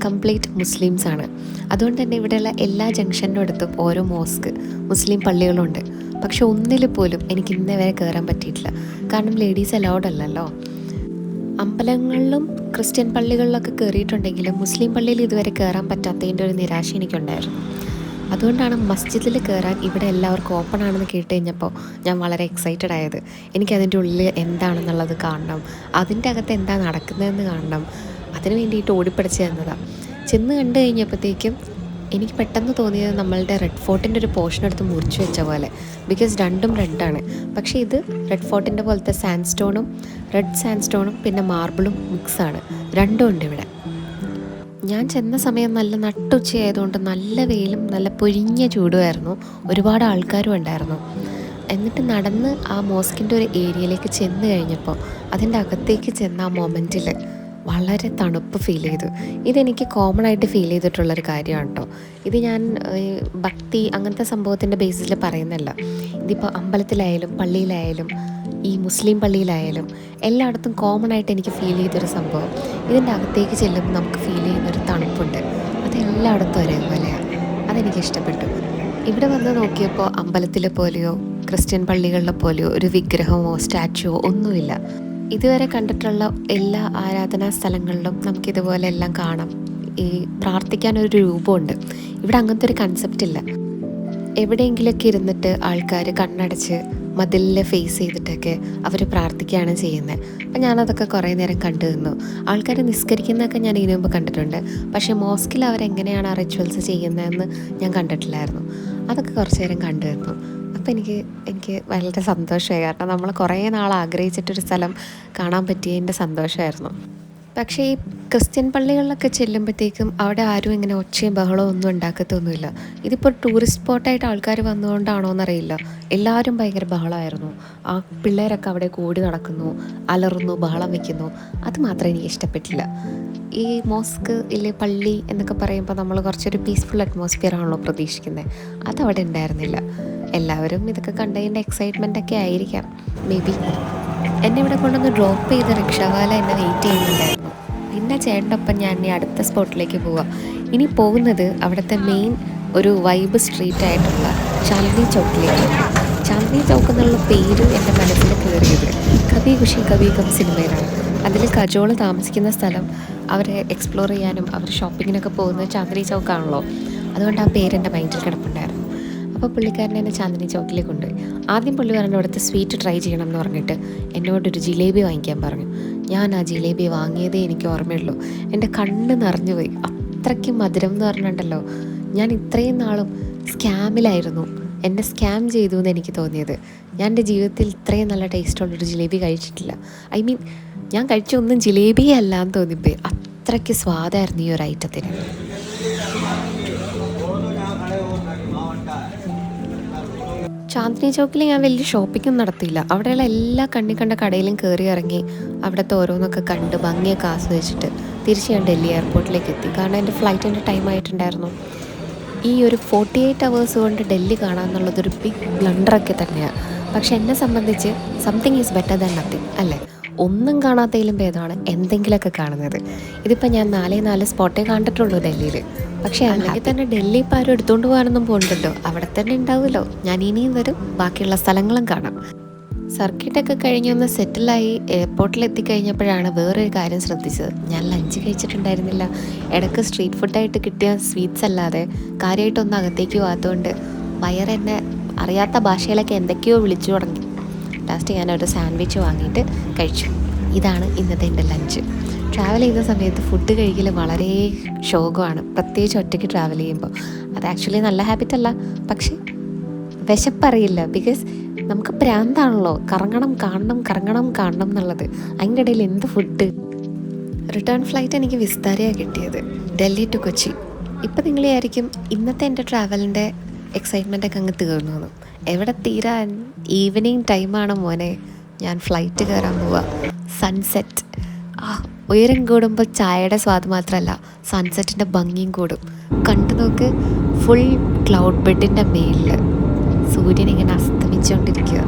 കംപ്ലീറ്റ് മുസ്ലിംസാണ്. അതുകൊണ്ട് തന്നെ ഇവിടെയുള്ള എല്ലാ ജംഗ്ഷൻ്റെ അടുത്തും ഓരോ മോസ്ക്, മുസ്ലിം പള്ളികളുണ്ട്. പക്ഷെ ഒന്നിൽ പോലും എനിക്ക് ഇന്നേ വരെ കയറാൻ പറ്റിയിട്ടില്ല. കാരണം ലേഡീസ് അലൗഡ് അല്ലല്ലോ. അമ്പലങ്ങളിലും ക്രിസ്ത്യൻ പള്ളികളിലൊക്കെ കയറിയിട്ടുണ്ടെങ്കിലും മുസ്ലിം പള്ളിയിൽ ഇതുവരെ കയറാൻ പറ്റാത്തതിൻ്റെ ഒരു നിരാശ എനിക്കുണ്ടായിരുന്നു. അതുകൊണ്ടാണ് മസ്ജിദിൽ കയറാൻ ഇവിടെ എല്ലാവർക്കും ഓപ്പൺ ആണെന്ന് കേട്ട് കഴിഞ്ഞപ്പോൾ ഞാൻ വളരെ എക്സൈറ്റഡ് ആയത്. എനിക്കതിൻ്റെ ഉള്ളിൽ എന്താണെന്നുള്ളത് കാണണം, അതിൻ്റെ അകത്ത് എന്താ നടക്കുന്നതെന്ന് കാണണം. അതിന് വേണ്ടിയിട്ട് ഓടിപ്പിടിച്ച് തന്നതാണ്. ചെന്ന് കണ്ടു കഴിഞ്ഞപ്പോഴത്തേക്കും എനിക്ക് പെട്ടെന്ന് തോന്നിയത് നമ്മളുടെ റെഡ് ഫോർട്ടിൻ്റെ ഒരു പോർഷൻ എടുത്ത് മുറിച്ച് വെച്ച പോലെ. ബിക്കോസ് രണ്ടും റെഡാണ്. പക്ഷേ ഇത് റെഡ് ഫോർട്ടിൻ്റെ പോലത്തെ സാൻഡ് സ്റ്റോണും റെഡ് സാൻഡ് സ്റ്റോണും പിന്നെ മാർബിളും മിക്സാണ്. രണ്ടും ഉണ്ട് ഇവിടെ. ഞാൻ ചെന്ന സമയം നല്ല നട്ടുച്ചയായതുകൊണ്ട് നല്ല വെയിലും നല്ല പൊരിഞ്ഞ ചൂടുമായിരുന്നു. ഒരുപാട് ആൾക്കാരും ഉണ്ടായിരുന്നു. എന്നിട്ട് നടന്ന് ആ മോസ്കിൻ്റെ ഒരു ഏരിയയിലേക്ക് ചെന്ന് കഴിഞ്ഞപ്പോൾ അതിൻ്റെ അകത്തേക്ക് ചെന്ന ആ മൊമെൻറ്റിൽ വളരെ തണുപ്പ് ഫീൽ ചെയ്തു. ഇതെനിക്ക് കോമൺ ആയിട്ട് ഫീൽ ചെയ്തിട്ടുള്ളൊരു കാര്യമാണ് കേട്ടോ. ഇത് ഞാൻ ഭക്തി അങ്ങനത്തെ സംഭവത്തിൻ്റെ ബേസിൽ പറയുന്നല്ല. ഇതിപ്പോൾ അമ്പലത്തിലായാലും പള്ളിയിലായാലും ഈ മുസ്ലിം പള്ളിയിലായാലും എല്ലായിടത്തും കോമൺ ആയിട്ട് എനിക്ക് ഫീൽ ചെയ്തൊരു സംഭവം. ഇതിൻ്റെ അകത്തേക്ക് ചെല്ലുമ്പോൾ നമുക്ക് ഫീൽ ചെയ്യുന്നൊരു തണുപ്പുണ്ട്. അതെല്ലായിടത്തും ഒരേപോലെയാണ്. അതെനിക്ക് ഇഷ്ടപ്പെട്ടു. ഇവിടെ വന്ന് നോക്കിയപ്പോൾ അമ്പലത്തിലെ പോലെയോ ക്രിസ്ത്യൻ പള്ളികളിലെ പോലെയോ ഒരു വിഗ്രഹമോ സ്റ്റാച്ചുവോ ഒന്നുമില്ല. ഇതുവരെ കണ്ടിട്ടുള്ള എല്ലാ ആരാധനാ സ്ഥലങ്ങളിലും നമുക്കിതുപോലെ എല്ലാം കാണാം. ഈ പ്രാർത്ഥിക്കാനൊരു രൂപമുണ്ട്. ഇവിടെ അങ്ങനത്തെ ഒരു കൺസെപ്റ്റ് ഇല്ല. എവിടെയെങ്കിലുമൊക്കെ ഇരുന്നിട്ട് ആൾക്കാർ കണ്ണടച്ച് മതിലിൽ ഫേസ് ചെയ്തിട്ടൊക്കെ അവർ പ്രാർത്ഥിക്കുകയാണ് ചെയ്യുന്നത്. അപ്പം ഞാനതൊക്കെ കുറേ നേരം കണ്ടു നിന്നു. ആൾക്കാർ നിസ്കരിക്കുന്നതൊക്കെ ഞാൻ ഇതിനു മുമ്പ് കണ്ടിട്ടുണ്ട്. പക്ഷേ മോസ്കിൽ അവരെങ്ങനെയാണ് ആ റിച്വൽസ് ചെയ്യുന്നതെന്ന് ഞാൻ കണ്ടിട്ടില്ലായിരുന്നു. അതൊക്കെ കുറച്ച് നേരം കണ്ടു നിന്നു. അപ്പോൾ എനിക്ക് വളരെ സന്തോഷമായി. കാരണം നമ്മൾ കുറേ നാൾ ആഗ്രഹിച്ചിട്ടൊരു സ്ഥലം കാണാൻ പറ്റിയതിൻ്റെ സന്തോഷമായിരുന്നു. പക്ഷേ ഈ ക്രിസ്ത്യൻ പള്ളികളിലൊക്കെ ചെല്ലുമ്പോഴത്തേക്കും അവിടെ ആരും ഇങ്ങനെ ഒച്ചയും ബഹളവും ഒന്നും ഉണ്ടാക്കത്തൊന്നുമില്ല. ഇതിപ്പോൾ ടൂറിസ്റ്റ് സ്പോട്ടായിട്ട് ആൾക്കാർ വന്നുകൊണ്ടാണോ എന്നറിയില്ല, എല്ലാവരും ഭയങ്കര ബഹളമായിരുന്നു. ആ പിള്ളേരൊക്കെ അവിടെ കൂടി നടക്കുന്നു, അലറുന്നു, ബഹളം വയ്ക്കുന്നു. അത് മാത്രമേ എനിക്ക് ഇഷ്ടപ്പെട്ടില്ല. ഈ മോസ്ക് ഇല്ലേ പള്ളി എന്നൊക്കെ പറയുമ്പോൾ നമ്മൾ കുറച്ചൊരു പീസ്ഫുൾ അറ്റ്മോസ്ഫിയർ ആണല്ലോ പ്രതീക്ഷിക്കുന്നത്. അതവിടെ ഉണ്ടായിരുന്നില്ല. എല്ലാവരും ഇതൊക്കെ കണ്ടതിൻ്റെ എക്സൈറ്റ്മെൻറ്റൊക്കെ ആയിരിക്കാം മേ ബി. എന്നെ ഇവിടെ കൊണ്ടൊന്ന് ഡ്രോപ്പ് ചെയ്ത റിക്ഷാവാല എന്നെ വെയിറ്റ് ചെയ്യുന്നുണ്ടായിരുന്നു. പിന്നെ ചേട്ടൻ്റെ ഒപ്പം ഞാൻ ഇനി അടുത്ത സ്പോട്ടിലേക്ക് പോവാം. ഇനി പോകുന്നത് അവിടുത്തെ മെയിൻ ഒരു വൈബ് സ്ട്രീറ്റ് ആയിട്ടുള്ള ചാന്ദ്നി ചൗക്കിലേക്ക്. ചാന്ദ്നി ചൗക്ക് എന്നുള്ള പേര് എൻ്റെ മനസ്സിൽ കയറിയത് കഭി ഖുഷി കഭി ഗം സിനിമയിലാണ്. അതിൽ കജോൾ താമസിക്കുന്ന സ്ഥലം അവരെ എക്സ്പ്ലോർ ചെയ്യാനും അവർ ഷോപ്പിങ്ങിനൊക്കെ പോകുന്നത് ചാന്ദ്നി ചൗക്കാണല്ലോ. അതുകൊണ്ട് ആ പേര് എൻ്റെ മൈൻഡിൽ കിടപ്പുണ്ടായിരുന്നു. അപ്പോൾ പുള്ളിക്കാരൻ എന്നെ ചാന്ദ്നി ചൗക്കിലേക്ക് കൊണ്ടുപോയി. ആദ്യം പുള്ളി പറഞ്ഞു അവിടുത്തെ സ്വീറ്റ് ട്രൈ ചെയ്യണം എന്ന് പറഞ്ഞിട്ട് എന്നോടൊരു ജിലേബി വാങ്ങിക്കാൻ പറഞ്ഞു. ഞാൻ ആ ജിലേബി വാങ്ങിയതേ എനിക്ക് ഓർമ്മയുള്ളൂ. എൻ്റെ കണ്ണ് നിറഞ്ഞു പോയി. അത്രയ്ക്ക് മധുരം എന്ന് പറഞ്ഞിട്ടുണ്ടല്ലോ. ഞാൻ ഇത്രയും നാളും സ്കാമിലായിരുന്നു. എന്നെ സ്കാം ചെയ്തു എന്ന് എനിക്ക് തോന്നിയത്. ഞാൻ എൻ്റെ ജീവിതത്തിൽ ഇത്രയും നല്ല ടേസ്റ്റുള്ളൊരു ജിലേബി കഴിച്ചിട്ടില്ല. ഐ മീൻ ഞാൻ കഴിച്ച ഒന്നും ജിലേബിയേ അല്ല എന്ന് തോന്നിപ്പോയി. അത്രയ്ക്ക് സ്വാദായിരുന്നു ഈ ഒരു ഐറ്റത്തിന്. ചാന്ദ്നി ചൗക്കിൽ ഞാൻ വലിയ ഷോപ്പിങ്ങൊന്നും നടത്തിയില്ല. അവിടെയുള്ള എല്ലാ കണ്ണി കണ്ട കടയിലും കയറി ഇറങ്ങി അവിടുത്തെ ഓരോന്നൊക്കെ കണ്ട് ഭംഗിയൊക്കെ ആസ്വദിച്ചിട്ട് തിരിച്ച് ഞാൻ ഡൽഹി എയർപോർട്ടിലേക്ക് എത്തി. കാരണം എൻ്റെ ഫ്ലൈറ്റിൻ്റെ ടൈം ആയിട്ടുണ്ടായിരുന്നു. ഈ ഒരു 48 hours കൊണ്ട് ഡൽഹി കാണാമെന്നുള്ളതൊരു ബിഗ് ബ്ലണ്ടറൊക്കെ തന്നെയാണ്. പക്ഷെ എന്നെ സംബന്ധിച്ച് something is better than nothing അല്ലേ. ഒന്നും കാണാത്തതിലും ഭേദമാണ് എന്തെങ്കിലുമൊക്കെ കാണുന്നത്. ഇതിപ്പോൾ ഞാൻ 4 സ്പോട്ടേ കണ്ടിട്ടുള്ളൂ ഡൽഹിയിൽ. പക്ഷേ അല്ലെങ്കിൽ തന്നെ ഡൽഹി ഇപ്പോൾ ആരും എടുത്തുകൊണ്ട് പോകാനൊന്നും പോകുന്നുണ്ടല്ലോ. അവിടെ തന്നെ ഉണ്ടാവുമല്ലോ. ഞാൻ ഇനിയും വരും, ബാക്കിയുള്ള സ്ഥലങ്ങളും കാണാം. സർക്കിട്ടൊക്കെ കഴിഞ്ഞൊന്ന് സെറ്റിലായി എയർപോർട്ടിൽ എത്തിക്കഴിഞ്ഞപ്പോഴാണ് വേറൊരു കാര്യം ശ്രദ്ധിച്ചത്. ഞാൻ ലഞ്ച് കഴിച്ചിട്ടുണ്ടായിരുന്നില്ല. ഇടയ്ക്ക് സ്ട്രീറ്റ് ഫുഡായിട്ട് കിട്ടിയ സ്വീറ്റ്സ് അല്ലാതെ കാര്യമായിട്ടൊന്നും അകത്തേക്ക് പോകാത്തതുകൊണ്ട് വയറെന്നെ അറിയാത്ത ഭാഷയിലൊക്കെ എന്തൊക്കെയോ വിളിച്ചു തുടങ്ങി. ലാസ്റ്റ് ഞാനൊരു സാൻഡ്വിച്ച് വാങ്ങിയിട്ട് കഴിച്ചു. ഇതാണ് ഇന്നത്തെ എൻ്റെ ലഞ്ച്. ട്രാവൽ ചെയ്യുന്ന സമയത്ത് ഫുഡ് കഴിക്കൽ വളരെ ശോകമാണ്, പ്രത്യേകിച്ച് ഒറ്റയ്ക്ക് ട്രാവൽ ചെയ്യുമ്പോൾ. അത് ആക്ച്വലി നല്ല ഹാബിറ്റല്ല, പക്ഷേ വിശപ്പറിയില്ല. ബിക്കോസ് നമുക്ക് പ്രാന്താണല്ലോ കറങ്ങണം കാണണം എന്നുള്ളത്. അതിൻ്റെ ഇടയിൽ എന്ത് ഫുഡ്. റിട്ടേൺ ഫ്ലൈറ്റ് എനിക്ക് വിസ്താരയാണ് കിട്ടിയത്, ഡൽഹി ടു കൊച്ചി. ഇപ്പം നിങ്ങൾ വിചാരിക്കും ഇന്നത്തെ എൻ്റെ ട്രാവലിൻ്റെ എക്സൈറ്റ്മെൻറ്റൊക്കെ അങ്ങ് തീർന്നു. എവിടെ തീരാൻ, ഈവനിങ് ടൈമാണ് മോനെ. ഞാൻ ഫ്ലൈറ്റ് കയറാൻ പോവാ. സൺസെറ്റ് ഉയരം കൂടുമ്പോൾ ചായയുടെ സ്വാദ് മാത്രമല്ല സൺസെറ്റിൻ്റെ ഭംഗിയും കൂടും. കണ്ടു നോക്ക്, ഫുൾ ക്ലൗഡ് ബെഡിൻ്റെ മേലിൽ സൂര്യൻ ഇങ്ങനെ അസ്തമിച്ചുകൊണ്ടിരിക്കുക.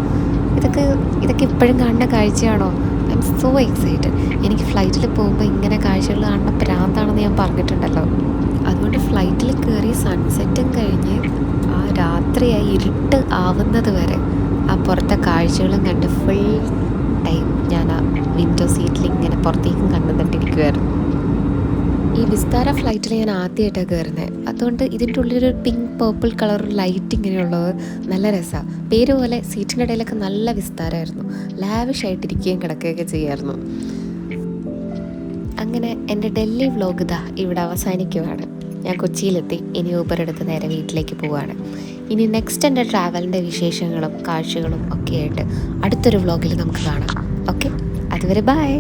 ഇതൊക്കെ ഇപ്പോഴും കാണുന്ന കാഴ്ചയാണോ? I am so excited. എനിക്ക് ഫ്ലൈറ്റിൽ പോകുമ്പോൾ ഇങ്ങനെ കാഴ്ചകൾ കാണുന്ന പ്രാന്താണെന്ന് ഞാൻ പറഞ്ഞിട്ടുണ്ടല്ലോ. അതുകൊണ്ട് ഫ്ലൈറ്റിൽ കയറി സൺസെറ്റും കഴിഞ്ഞ് ആ രാത്രിയായി ഇരുട്ട് ആവുന്നത് വരെ ആ പുറത്തെ കാഴ്ചകളും കണ്ട് ഫുൾ ടൈം ഞാൻ ആ വിൻഡോ സീറ്റിൽ ഇങ്ങനെ പുറത്തേക്കും കണ്ടുകൊണ്ടിരിക്കുമായിരുന്നു. ഈ വിസ്താര ഫ്ലൈറ്റിൽ ഞാൻ ആദ്യമായിട്ടാണ് കയറുന്നത്. അതുകൊണ്ട് ഇതിൻ്റെ ഉള്ളിലൊരു പിങ്ക് പേർപ്പിൾ കളർ ലൈറ്റ് ഇങ്ങനെയുള്ളത് നല്ല രസമാണ്. പേര് പോലെ സീറ്റിൻ്റെ ഇടയിലൊക്കെ നല്ല വിസ്താരമായിരുന്നു. ലാവിഷായിട്ടിരിക്കുകയും കിടക്കുകയൊക്കെ ചെയ്യായിരുന്നു. അങ്ങനെ എൻ്റെ ഡൽഹി വ്ലോഗ് ഇതാ ഇവിടെ അവസാനിക്കുവാണ്. ഞാൻ കൊച്ചിയിലെത്തി. ഇനി ഊബർ എടുത്ത് നേരെ വീട്ടിലേക്ക് പോവുകയാണ്. ഇനി നെക്സ്റ്റ് എൻ്റെ ട്രാവലിൻ്റെ വിശേഷങ്ങളും കാഴ്ചകളും ഒക്കെ ആയിട്ട് അടുത്തൊരു വ്ലോഗിൽ നമുക്ക് കാണാം. ഓക്കെ, അതുവരെ ബൈ.